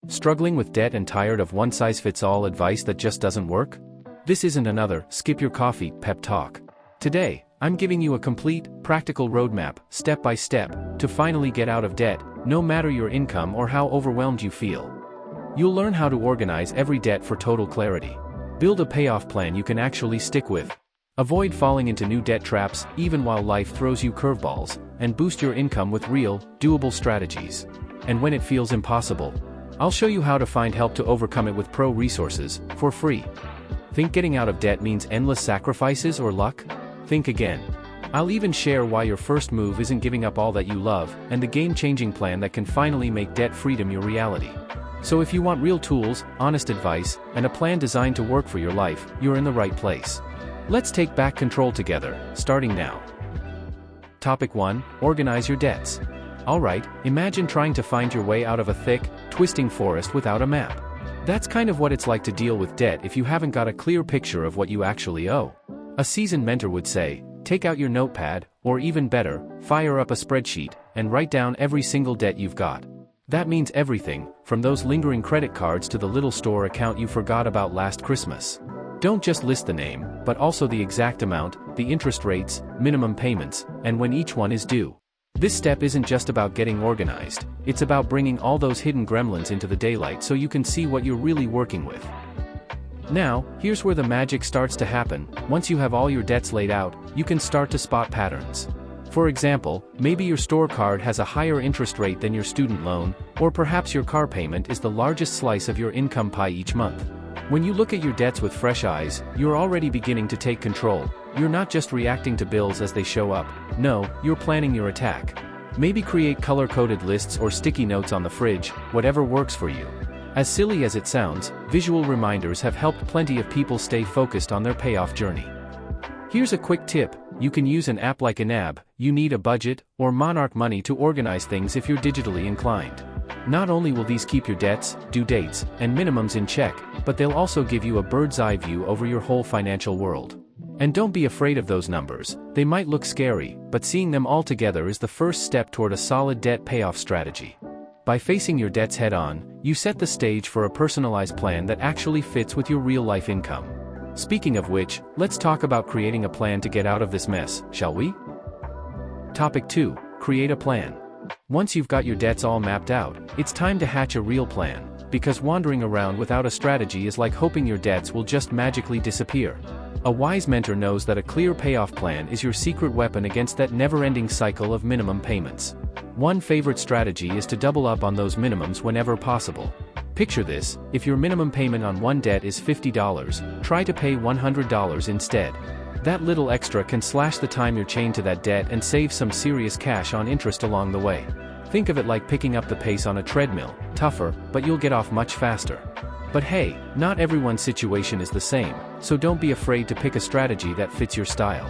Struggling with debt and tired of one-size-fits-all advice that just doesn't work? This isn't another skip your coffee pep talk. Today, I'm giving you a complete, practical roadmap, step by step, to finally get out of debt, no matter your income or how overwhelmed you feel. You'll learn how to organize every debt for total clarity. Build a payoff plan you can actually stick with. Avoid falling into new debt traps, even while life throws you curveballs, and boost your income with real, doable strategies. And when it feels impossible, I'll show you how to find help to overcome it with pro resources, for free. Think getting out of debt means endless sacrifices or luck? Think again. I'll even share why your first move isn't giving up all that you love, and the game-changing plan that can finally make debt freedom your reality. So if you want real tools, honest advice, and a plan designed to work for your life, you're in the right place. Let's take back control together, starting now. Topic 1. Organize your debts. Alright, imagine trying to find your way out of a thick, twisting forest without a map. That's kind of what it's like to deal with debt if you haven't got a clear picture of what you actually owe. A seasoned mentor would say, take out your notepad, or even better, fire up a spreadsheet, and write down every single debt you've got. That means everything, from those lingering credit cards to the little store account you forgot about last Christmas. Don't just list the name, but also the exact amount, the interest rates, minimum payments, and when each one is due. This step isn't just about getting organized, it's about bringing all those hidden gremlins into the daylight so you can see what you're really working with. Now, here's where the magic starts to happen. Once you have all your debts laid out, you can start to spot patterns. For example, maybe your store card has a higher interest rate than your student loan, or perhaps your car payment is the largest slice of your income pie each month. When you look at your debts with fresh eyes, you're already beginning to take control. You're not just reacting to bills as they show up. No, you're planning your attack. Maybe create color-coded lists or sticky notes on the fridge, whatever works for you. As silly as it sounds, visual reminders have helped plenty of people stay focused on their payoff journey. Here's a quick tip. You can use an app like Anab, You Need a Budget, or Monarch Money to organize things if you're digitally inclined. Not only will these keep your debts, due dates, and minimums in check, but they'll also give you a bird's-eye view over your whole financial world. And don't be afraid of those numbers. They might look scary, but seeing them all together is the first step toward a solid debt payoff strategy. By facing your debts head-on, you set the stage for a personalized plan that actually fits with your real-life income. Speaking of which, let's talk about creating a plan to get out of this mess, shall we? Topic 2. Create a plan. Once you've got your debts all mapped out, it's time to hatch a real plan, because wandering around without a strategy is like hoping your debts will just magically disappear. A wise mentor knows that a clear payoff plan is your secret weapon against that never-ending cycle of minimum payments. One favorite strategy is to double up on those minimums whenever possible. Picture this: if your minimum payment on one debt is $50, try to pay $100 instead. That little extra can slash the time you're chained to that debt and save some serious cash on interest along the way. Think of it like picking up the pace on a treadmill, tougher, but you'll get off much faster. But hey, not everyone's situation is the same, so don't be afraid to pick a strategy that fits your style.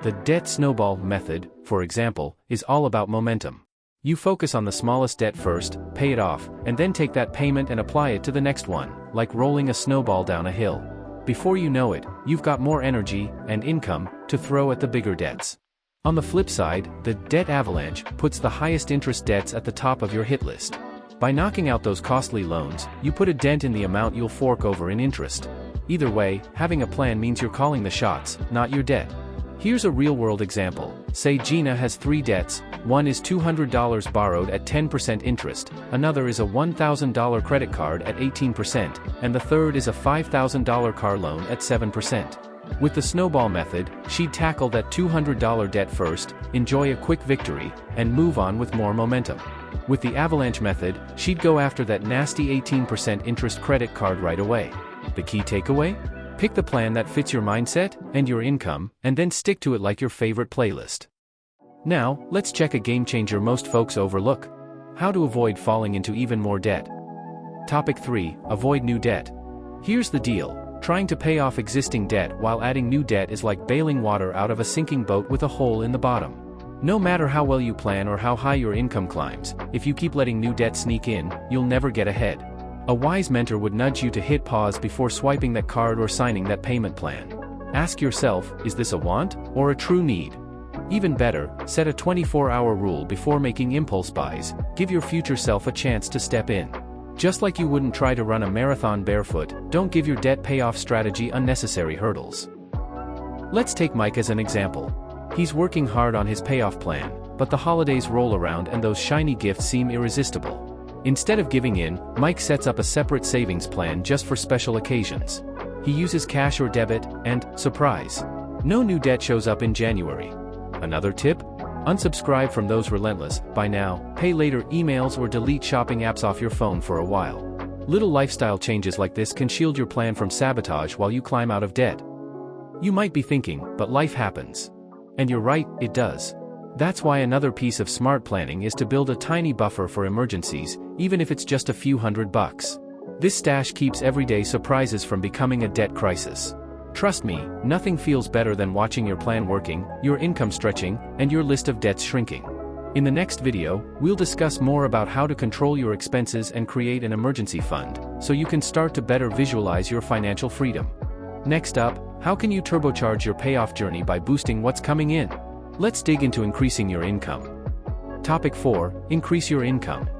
The debt snowball method, for example, is all about momentum. You focus on the smallest debt first, pay it off, and then take that payment and apply it to the next one, like rolling a snowball down a hill. Before you know it, you've got more energy and income to throw at the bigger debts. On the flip side, the debt avalanche puts the highest interest debts at the top of your hit list. By knocking out those costly loans, you put a dent in the amount you'll fork over in interest. Either way, having a plan means you're calling the shots, not your debt. Here's a real-world example. Say Gina has 3 debts. One is $200 borrowed at 10% interest, another is a $1,000 credit card at 18%, and the third is a $5,000 car loan at 7%. With the snowball method, she'd tackle that $200 debt first, enjoy a quick victory, and move on with more momentum. With the avalanche method, she'd go after that nasty 18% interest credit card right away. The key takeaway? Pick the plan that fits your mindset and your income, and then stick to it like your favorite playlist. Now, let's check a game changer most folks overlook. How to avoid falling into even more debt. Topic 3. Avoid new debt. Here's the deal. Trying to pay off existing debt while adding new debt is like bailing water out of a sinking boat with a hole in the bottom. No matter how well you plan or how high your income climbs, if you keep letting new debt sneak in, you'll never get ahead. A wise mentor would nudge you to hit pause before swiping that card or signing that payment plan. Ask yourself, is this a want or a true need? Even better, set a 24-hour rule before making impulse buys. Give your future self a chance to step in. Just like you wouldn't try to run a marathon barefoot, don't give your debt payoff strategy unnecessary hurdles. Let's take Mike as an example. He's working hard on his payoff plan, but the holidays roll around and those shiny gifts seem irresistible. Instead of giving in, Mike sets up a separate savings plan just for special occasions. He uses cash or debit, and, surprise! No new debt shows up in January. Another tip? Unsubscribe from those relentless, buy now, pay later emails or delete shopping apps off your phone for a while. Little lifestyle changes like this can shield your plan from sabotage while you climb out of debt. You might be thinking, but life happens. And you're right, it does. That's why another piece of smart planning is to build a tiny buffer for emergencies, even if it's just a few $100. This stash keeps everyday surprises from becoming a debt crisis. Trust me, nothing feels better than watching your plan working, your income stretching, and your list of debts shrinking. In the next video, we'll discuss more about how to control your expenses and create an emergency fund, so you can start to better visualize your financial freedom. Next up, how can you turbocharge your payoff journey by boosting what's coming in? Let's dig into increasing your income. Topic 4. Increase your income.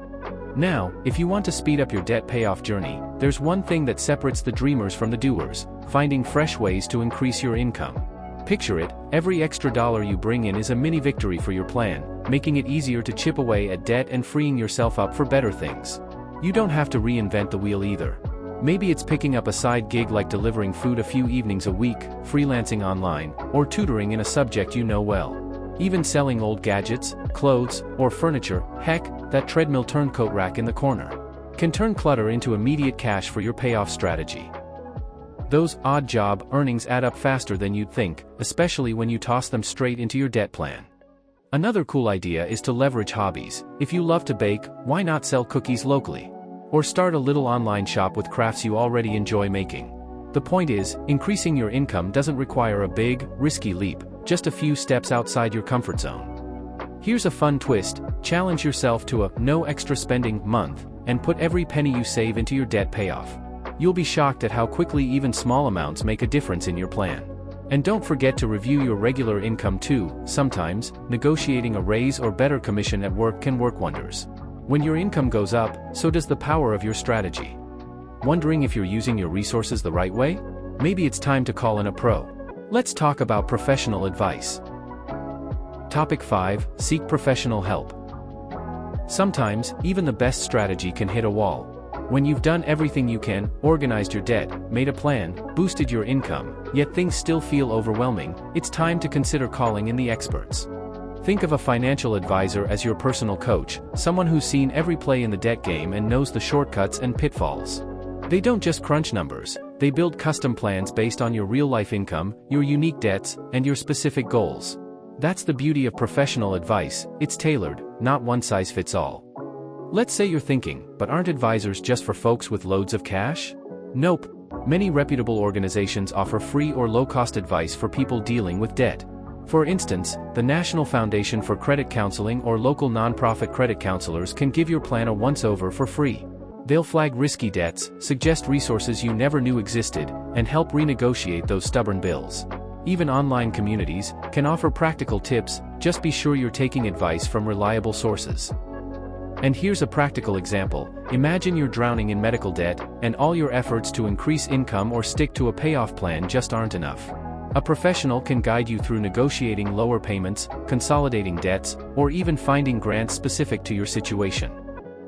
Now, if you want to speed up your debt payoff journey, there's one thing that separates the dreamers from the doers: finding fresh ways to increase your income. Picture it, every extra dollar you bring in is a mini victory for your plan, making it easier to chip away at debt and freeing yourself up for better things. You don't have to reinvent the wheel either. Maybe it's picking up a side gig like delivering food a few evenings a week, freelancing online, or tutoring in a subject you know well. Even selling old gadgets, clothes, or furniture, heck, that treadmill turncoat rack in the corner, can turn clutter into immediate cash for your payoff strategy. Those odd job earnings add up faster than you'd think, especially when you toss them straight into your debt plan. Another cool idea is to leverage hobbies. If you love to bake, why not sell cookies locally? Or start a little online shop with crafts you already enjoy making. The point is, increasing your income doesn't require a big, risky leap, just a few steps outside your comfort zone. Here's a fun twist: challenge yourself to a no extra spending month, and put every penny you save into your debt payoff. You'll be shocked at how quickly even small amounts make a difference in your plan. And don't forget to review your regular income too. Sometimes, negotiating a raise or better commission at work can work wonders. When your income goes up, so does the power of your strategy. Wondering if you're using your resources the right way? Maybe it's time to call in a pro. Let's talk about professional advice. Topic 5. Seek professional help. Sometimes, even the best strategy can hit a wall. When you've done everything you can, organized your debt, made a plan, boosted your income, yet things still feel overwhelming, it's time to consider calling in the experts. Think of a financial advisor as your personal coach, someone who's seen every play in the debt game and knows the shortcuts and pitfalls. They don't just crunch numbers, they build custom plans based on your real-life income, your unique debts, and your specific goals. That's the beauty of professional advice: it's tailored, not one-size-fits-all. Let's say you're thinking, but aren't advisors just for folks with loads of cash? Nope. Many reputable organizations offer free or low-cost advice for people dealing with debt. For instance, the National Foundation for Credit Counseling or local nonprofit credit counselors can give your plan a once-over for free. They'll flag risky debts, suggest resources you never knew existed, and help renegotiate those stubborn bills. Even online communities can offer practical tips. Just be sure you're taking advice from reliable sources. And here's a practical example. Imagine you're drowning in medical debt, and all your efforts to increase income or stick to a payoff plan just aren't enough. A professional can guide you through negotiating lower payments, consolidating debts, or even finding grants specific to your situation.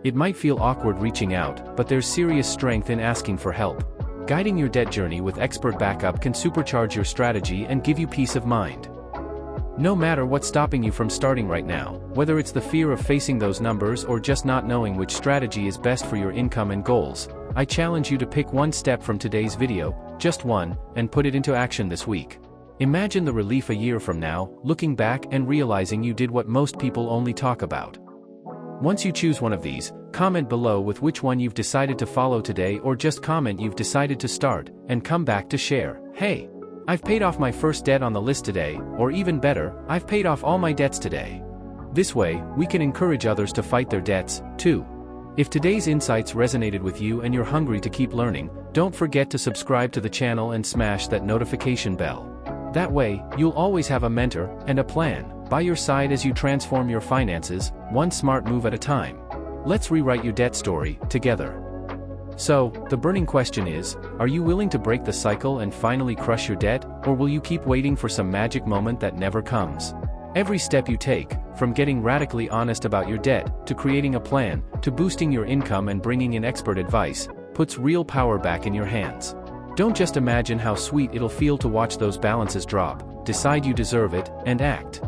It might feel awkward reaching out, but there's serious strength in asking for help. Guiding your debt journey with expert backup can supercharge your strategy and give you peace of mind. No matter what's stopping you from starting right now, whether it's the fear of facing those numbers or just not knowing which strategy is best for your income and goals, I challenge you to pick one step from today's video, just one, and put it into action this week. Imagine the relief a year from now, looking back and realizing you did what most people only talk about. Once you choose one of these, comment below with which one you've decided to follow today, or just comment you've decided to start, and come back to share. Hey, I've paid off my first debt on the list today, or even better, I've paid off all my debts today. This way, we can encourage others to fight their debts, too. If today's insights resonated with you and you're hungry to keep learning, don't forget to subscribe to the channel and smash that notification bell. That way, you'll always have a mentor and a plan by your side as you transform your finances, one smart move at a time. Let's rewrite your debt story together. So, the burning question is, are you willing to break the cycle and finally crush your debt, or will you keep waiting for some magic moment that never comes? Every step you take, from getting radically honest about your debt, to creating a plan, to boosting your income and bringing in expert advice, puts real power back in your hands. Don't just imagine how sweet it'll feel to watch those balances drop, decide you deserve it, and act.